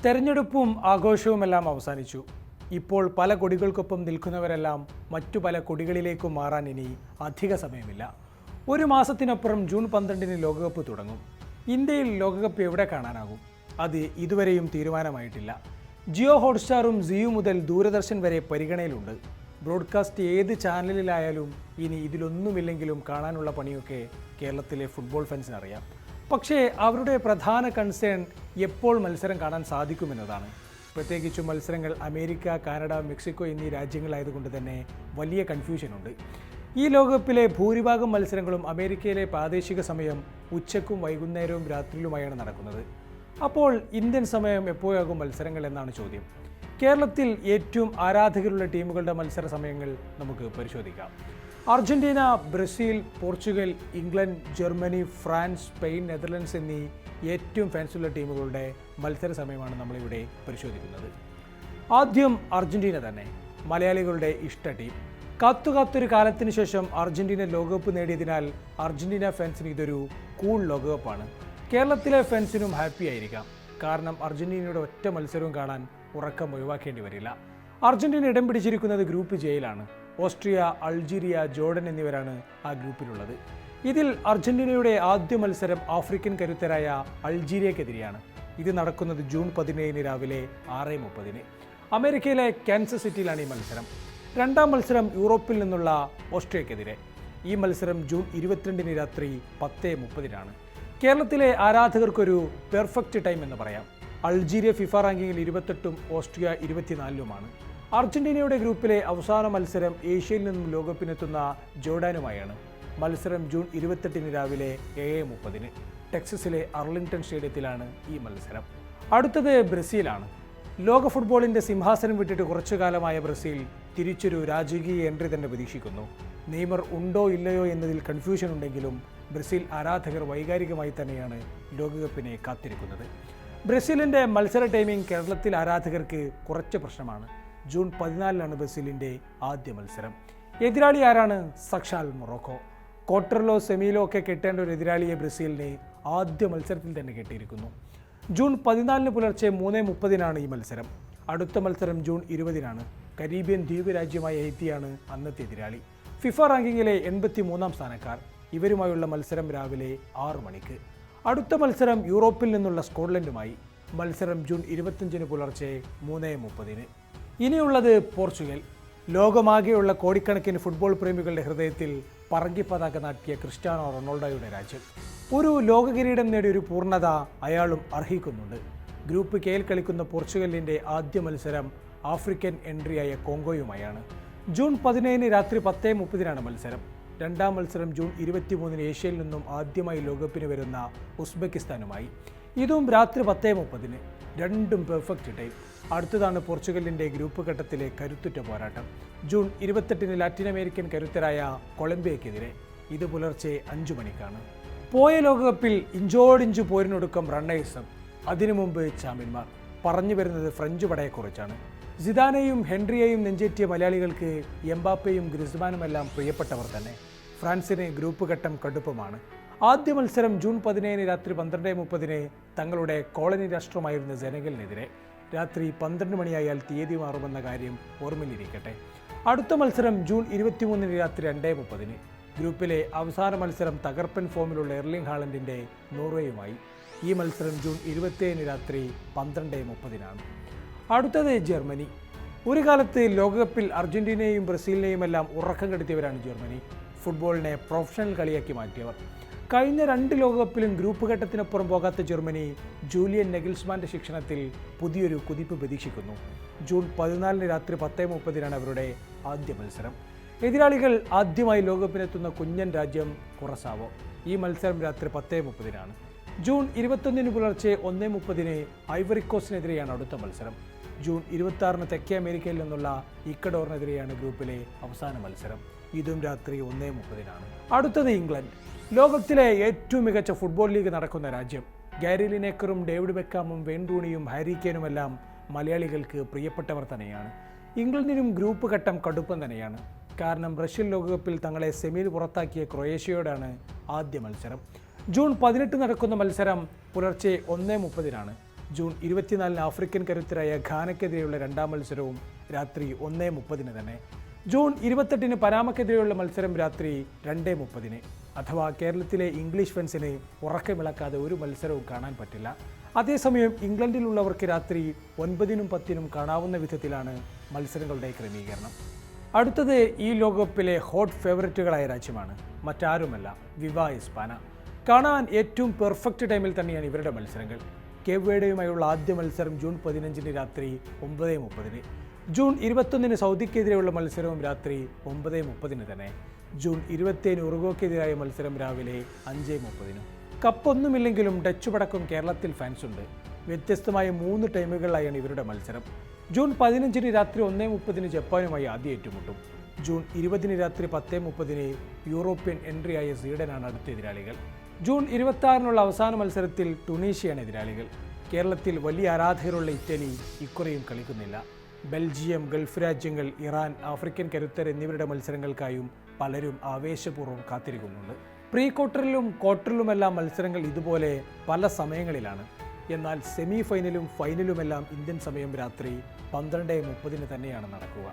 തെരഞ്ഞെടുപ്പും ആഘോഷവുമെല്ലാം അവസാനിച്ചു. ഇപ്പോൾ പല കൊടികൾക്കൊപ്പം നിൽക്കുന്നവരെല്ലാം മറ്റു പല കൊടികളിലേക്കും മാറാൻ ഇനി അധിക സമയമില്ല. ഒരു മാസത്തിനപ്പുറം ജൂൺ 12-ന് ലോകകപ്പ് തുടങ്ങും. ഇന്ത്യയിൽ ലോകകപ്പ് എവിടെ കാണാനാകും? അത് ഇതുവരെയും തീരുമാനമായിട്ടില്ല. ജിയോ ഹോട്ട്സ്റ്റാറും സിയു മുതൽ ദൂരദർശൻ വരെ പരിഗണനയിലുണ്ട്. ബ്രോഡ്കാസ്റ്റ് ഏത് ചാനലിലായാലും ഇനി ഇതിലൊന്നുമില്ലെങ്കിലും കാണാനുള്ള പണിയൊക്കെ കേരളത്തിലെ ഫുട്ബോൾ ഫാൻസിനറിയാം. പക്ഷേ അവരുടെ പ്രധാന കൺസേൺ എപ്പോൾ മത്സരം കാണാൻ സാധിക്കുമെന്നതാണ്. പ്രത്യേകിച്ചും മത്സരങ്ങൾ അമേരിക്ക, കാനഡ, മെക്സിക്കോ എന്നീ രാജ്യങ്ങളായതുകൊണ്ട് തന്നെ വലിയ കൺഫ്യൂഷനുണ്ട്. ഈ ലോകകപ്പിലെ ഭൂരിഭാഗം മത്സരങ്ങളും അമേരിക്കയിലെ പ്രാദേശിക സമയം ഉച്ചയ്ക്കും വൈകുന്നേരവും രാത്രിയിലുമായാണ് നടക്കുന്നത്. അപ്പോൾ ഇന്ത്യൻ സമയം എപ്പോഴാകും മത്സരങ്ങൾ എന്നാണ് ചോദ്യം. കേരളത്തിൽ ഏറ്റവും ആരാധകരുള്ള ടീമുകളുടെ മത്സര സമയങ്ങൾ നമുക്ക് പരിശോധിക്കാം. Argentina, Brazil, Portugal, England, Germany, France, Spain, Netherlands എന്നീ ഏറ്റവും ഫാൻസുള്ള ടീമുകളുടെ മത്സര സമയമാണ് നമ്മളിവിടെ പരിശോധിക്കുന്നത്. ആദ്യം അർജന്റീന തന്നെ, മലയാളികളുടെ ഇഷ്ട ടീം. കാത്തൊരു കാലത്തിന് ശേഷം അർജന്റീന ലോകകപ്പ് നേടിയതിനാൽ അർജന്റീന ഫാൻസിന് ഇതൊരു കൂൾ ലോകകപ്പാണ്. കേരളത്തിലെ ഫാൻസിനും ഹാപ്പി ആയിരിക്കാം. കാരണം അർജന്റീനയുടെ ഒറ്റ മത്സരവും കാണാൻ ഉറക്കം ഒഴിവാക്കേണ്ടി വരില്ല. അർജന്റീന ഇടം പിടിച്ചിരിക്കുന്നത് ഗ്രൂപ്പ് ജെയിലാണ്. ഓസ്ട്രിയ, അൾജീരിയ, ജോർഡൻ എന്നിവരാണ് ആ ഗ്രൂപ്പിലുള്ളത്. ഇതിൽ അർജന്റീനയുടെ ആദ്യ മത്സരം ആഫ്രിക്കൻ കരുത്തരായ അൾജീരിയക്കെതിരെയാണ്. ഇത് നടക്കുന്നത് ജൂൺ 17 രാവിലെ 6:30. അമേരിക്കയിലെ കാൻസസ് സിറ്റിയിലാണ് ഈ മത്സരം. രണ്ടാം മത്സരം യൂറോപ്പിൽ നിന്നുള്ള ഓസ്ട്രിയക്കെതിരെ. ഈ മത്സരം ജൂൺ 22 രാത്രി 10:30. കേരളത്തിലെ ആരാധകർക്കൊരു പെർഫെക്റ്റ് ടൈം എന്ന് പറയാം. അൾജീരിയ ഫിഫ റാങ്കിങ്ങിൽ 28ഉം ഓസ്ട്രിയ 24ലുമാണ്. അർജന്റീനയുടെ ഗ്രൂപ്പിലെ അവസാന മത്സരം ഏഷ്യയിൽ നിന്നും ലോകകപ്പിനെത്തുന്ന ജോർഡാനുമായാണ്. മത്സരം ജൂൺ 28 രാവിലെ 7:30. ടെക്സസിലെ അർലിംഗ്ടൺ സ്റ്റേഡിയത്തിലാണ് ഈ മത്സരം. അടുത്തത് ബ്രസീലാണ്. ലോക ഫുട്ബോളിൻ്റെ സിംഹാസനം വിട്ടിട്ട് കുറച്ചു കാലമായ ബ്രസീൽ തിരിച്ചൊരു രാജകീയ എൻട്രി തന്നെ പ്രതീക്ഷിക്കുന്നു. നെയ്മർ ഉണ്ടോ ഇല്ലയോ എന്നതിൽ കൺഫ്യൂഷൻ ഉണ്ടെങ്കിലും ബ്രസീൽ ആരാധകർ വൈകാരികമായി തന്നെയാണ് ലോകകപ്പിനെ കാത്തിരിക്കുന്നത്. ബ്രസീലിൻ്റെ മത്സര ടൈമിംഗ് കേരളത്തിൽ ആരാധകർക്ക് കുറച്ച് പ്രശ്നമാണ്. ജൂൺ 14 ബ്രസീലിൻ്റെ ആദ്യ മത്സരം. എതിരാളി ആരാണ്? സാക്ഷാൽ മൊറോക്കോ. ക്വാർട്ടറിലോ സെമിയിലോ ഒക്കെ കെട്ടേണ്ട ഒരു എതിരാളിയെ ബ്രസീലിനെ ആദ്യ മത്സരത്തിൽ തന്നെ കെട്ടിയിരിക്കുന്നു. ജൂൺ 14 പുലർച്ചെ 3:30 ഈ മത്സരം. അടുത്ത മത്സരം ജൂൺ 20. കരീബിയൻ ദ്വീപ് രാജ്യമായ ഹെയ്ത്തിയാണ് അന്നത്തെ എതിരാളി. ഫിഫ റാങ്കിങ്ങിലെ 83ാം സ്ഥാനക്കാർ. ഇവരുമായുള്ള മത്സരം രാവിലെ 6 മണിക്ക്. അടുത്ത മത്സരം യൂറോപ്പിൽ നിന്നുള്ള സ്കോട്ട്ലൻഡുമായി. മത്സരം ജൂൺ 25 പുലർച്ചെ 3:30. ഇനിയുള്ളത് പോർച്ചുഗൽ. ലോകമാകെയുള്ള കോടിക്കണക്കിന് ഫുട്ബോൾ പ്രേമികളുടെ ഹൃദയത്തിൽ പറങ്കി പതാക നാട്ടിയ ക്രിസ്ത്യാനോ റൊണാൾഡോയുടെ രാജ്യം. ഒരു ലോക കിരീടം നേടിയ ഒരു പൂർണ്ണത അയാളും അർഹിക്കുന്നുണ്ട്. ഗ്രൂപ്പ് കെയിൽ കളിക്കുന്ന പോർച്ചുഗലിൻ്റെ ആദ്യ മത്സരം ആഫ്രിക്കൻ എൻട്രിയായ കോങ്കോയുമായാണ്. ജൂൺ 17 രാത്രി 10:30 മത്സരം. രണ്ടാം മത്സരം ജൂൺ 23 ഏഷ്യയിൽ നിന്നും ആദ്യമായി ലോകകപ്പിന് വരുന്ന ഉസ്ബെക്കിസ്ഥാനുമായി. ഇതും രാത്രി 10:30. രണ്ടും പെർഫെക്റ്റ് ടൈം. അടുത്തതാണ് പോർച്ചുഗലിൻ്റെ ഗ്രൂപ്പ് ഘട്ടത്തിലെ കരുത്തുറ്റ പോരാട്ടം. ജൂൺ 28 ലാറ്റിൻ അമേരിക്കൻ കരുത്തരായ കൊളംബിയക്കെതിരെ. ഇത് പുലർച്ചെ 5 മണിക്കാണ്. പോയ ലോകകപ്പിൽ ഇഞ്ചോടിഞ്ച് പോരിനൊടുക്കം റണ്ണേഴ്സും അതിനു മുമ്പ് ചാമ്പ്യന്മാർ. പറഞ്ഞു വരുന്നത് ഫ്രഞ്ച് പടയെക്കുറിച്ചാണ്. സിദാനെയും ഹെൻറിയെയും നെഞ്ചേറ്റിയ മലയാളികൾക്ക് എംബാപ്പയും ഗ്രിസ്മാനുമെല്ലാം പ്രിയപ്പെട്ടവർ തന്നെ. ഫ്രാൻസിന് ഗ്രൂപ്പ് ഘട്ടം കടുപ്പമാണ്. ആദ്യ മത്സരം ജൂൺ 17 രാത്രി 12:30 തങ്ങളുടെ കോളനി രാഷ്ട്രമായിരുന്ന സെനഗലിനെതിരെ. രാത്രി 12 മണിയായാൽ തീയതി മാറുമെന്ന കാര്യം ഓർമ്മയിലിരിക്കട്ടെ. അടുത്ത മത്സരം ജൂൺ 23 രാത്രി 2:30. ഗ്രൂപ്പിലെ അവസാന മത്സരം തകർപ്പൻ ഫോമിലുള്ള എർലിംഗ് ഹാലൻഡിൻ്റെ നോർവേയുമായി. ഈ മത്സരം ജൂൺ 27 രാത്രി 12:30. അടുത്തത് ജർമ്മനി. ഒരു കാലത്ത് ലോകകപ്പിൽ അർജന്റീനയെയും ബ്രസീലിനെയും എല്ലാം ഉറക്കം കെടുത്തിയവരാണ് ജർമ്മനി. ഫുട്ബോളിനെ പ്രൊഫഷണൽ കളിയാക്കി മാറ്റിയവർ. കഴിഞ്ഞ 2 ലോകകപ്പിലും ഗ്രൂപ്പ് ഘട്ടത്തിനപ്പുറം പോകാത്ത ജർമ്മനി ജൂലിയൻ നെഗൽസ്മാൻ്റെ ശിക്ഷണത്തിൽ പുതിയൊരു കുതിപ്പ് പ്രതീക്ഷിക്കുന്നു. ജൂൺ 14 രാത്രി 10:30 അവരുടെ ആദ്യ മത്സരം. എതിരാളികൾ ആദ്യമായി ലോകകപ്പിനെത്തുന്ന കുഞ്ഞൻ രാജ്യം കുറസാവോ. ഈ മത്സരം രാത്രി 10:30. ജൂൺ 21 പുലർച്ചെ 1:30 ഐവറിക്കോസ്റ്റിനെതിരെയാണ് അടുത്ത മത്സരം. ജൂൺ 26 തെക്കേ അമേരിക്കയിൽ നിന്നുള്ള ഇക്കഡോറിനെതിരെയാണ് ഗ്രൂപ്പിലെ അവസാന മത്സരം. ഇതും രാത്രി 1:30. അടുത്തത് ഇംഗ്ലണ്ട്. ലോകത്തിലെ ഏറ്റവും മികച്ച ഫുട്ബോൾ ലീഗ് നടക്കുന്ന രാജ്യം. ഗാരി ലിനേക്കറും ഡേവിഡ് ബെക്കാമും വെയിൻ റൂണിയും ഹാരി കെയ്നുമെല്ലാം മലയാളികൾക്ക് പ്രിയപ്പെട്ടവർ തന്നെയാണ്. ഇംഗ്ലണ്ടിനും ഗ്രൂപ്പ് ഘട്ടം കടുപ്പം തന്നെയാണ്. കാരണം റഷ്യൻ ലോകകപ്പിൽ തങ്ങളെ സെമിയിൽ പുറത്താക്കിയ ക്രൊയേഷ്യയോടാണ് ആദ്യ മത്സരം. ജൂൺ 18 നടക്കുന്ന മത്സരം പുലർച്ചെ 1:30. ജൂൺ 24-ന് ആഫ്രിക്കൻ കരുത്തരായ ഘാനയ്ക്കെതിരെയുള്ള രണ്ടാം മത്സരവും രാത്രി 1:30 തന്നെ. ജൂൺ 28-ന് പനാമയ്ക്കെതിരെയുള്ള മത്സരം രാത്രി 2:30. അഥവാ കേരളത്തിലെ ഇംഗ്ലീഷ് ഫാൻസിന് ഉറക്കമിളക്കാതെ ഒരു മത്സരവും കാണാൻ പറ്റില്ല. അതേസമയം ഇംഗ്ലണ്ടിലുള്ളവർക്ക് രാത്രി 9-നും 10-നും കാണാവുന്ന വിധത്തിലാണ് മത്സരങ്ങളുടെ ക്രമീകരണം. അടുത്തത് ഈ ലോകകപ്പിലെ ഹോട്ട് ഫേവററ്റുകളായ രാജ്യമാണ്, മറ്റാരുമല്ല, വിവ ഇസ്പാന. കാണാൻ ഏറ്റവും പെർഫെക്റ്റ് ടൈമിൽ തന്നെയാണ് ഇവരുടെ മത്സരങ്ങൾ. കേപ്പ് വേർഡെയുമായുള്ള ആദ്യ മത്സരം ജൂൺ 15-ന് രാത്രി 9:30. ജൂൺ 21-ന് സൗദിക്കെതിരെയുള്ള മത്സരവും രാത്രി 9:30 തന്നെ. ജൂൺ 27-ന് ഉറുഗ്വേക്കെതിരായ മത്സരം രാവിലെ 5:30. കപ്പൊന്നുമില്ലെങ്കിലും ഡച്ച് പടക്കം കേരളത്തിൽ ഫാൻസുണ്ട്. വ്യത്യസ്തമായ 3 ടൈമുകളിലായാണ് ഇവരുടെ മത്സരം. ജൂൺ 15-ന് രാത്രി 1:30 ജപ്പാനുമായി ആദ്യ ഏറ്റുമുട്ടും. ജൂൺ 20-ന് രാത്രി 10:30 യൂറോപ്യൻ എൻട്രിയായ സ്വീഡനാണ് അടുത്ത എതിരാളികൾ. ജൂൺ 26-നുള്ള അവസാന മത്സരത്തിൽ ടുണീഷ്യയാണ് എതിരാളികൾ. കേരളത്തിൽ വലിയ ആരാധകരുള്ള ഇറ്റലി ഇക്കുറിയും കളിക്കുന്നില്ല. ബെൽജിയം, ഗൾഫ് രാജ്യങ്ങൾ, ഇറാൻ, ആഫ്രിക്കൻ കരുത്തർ എന്നിവരുടെ മത്സരങ്ങൾക്കായും പലരും ആവേശപൂർവ്വം കാത്തിരിക്കുന്നുണ്ട്. പ്രീ ക്വാർട്ടറിലും ക്വാർട്ടറിലുമെല്ലാം മത്സരങ്ങൾ ഇതുപോലെ പല സമയങ്ങളിലാണ്. എന്നാൽ സെമി ഫൈനലും ഫൈനലുമെല്ലാം ഇന്ത്യൻ സമയം രാത്രി 12:30 തന്നെയാണ് നടക്കുക.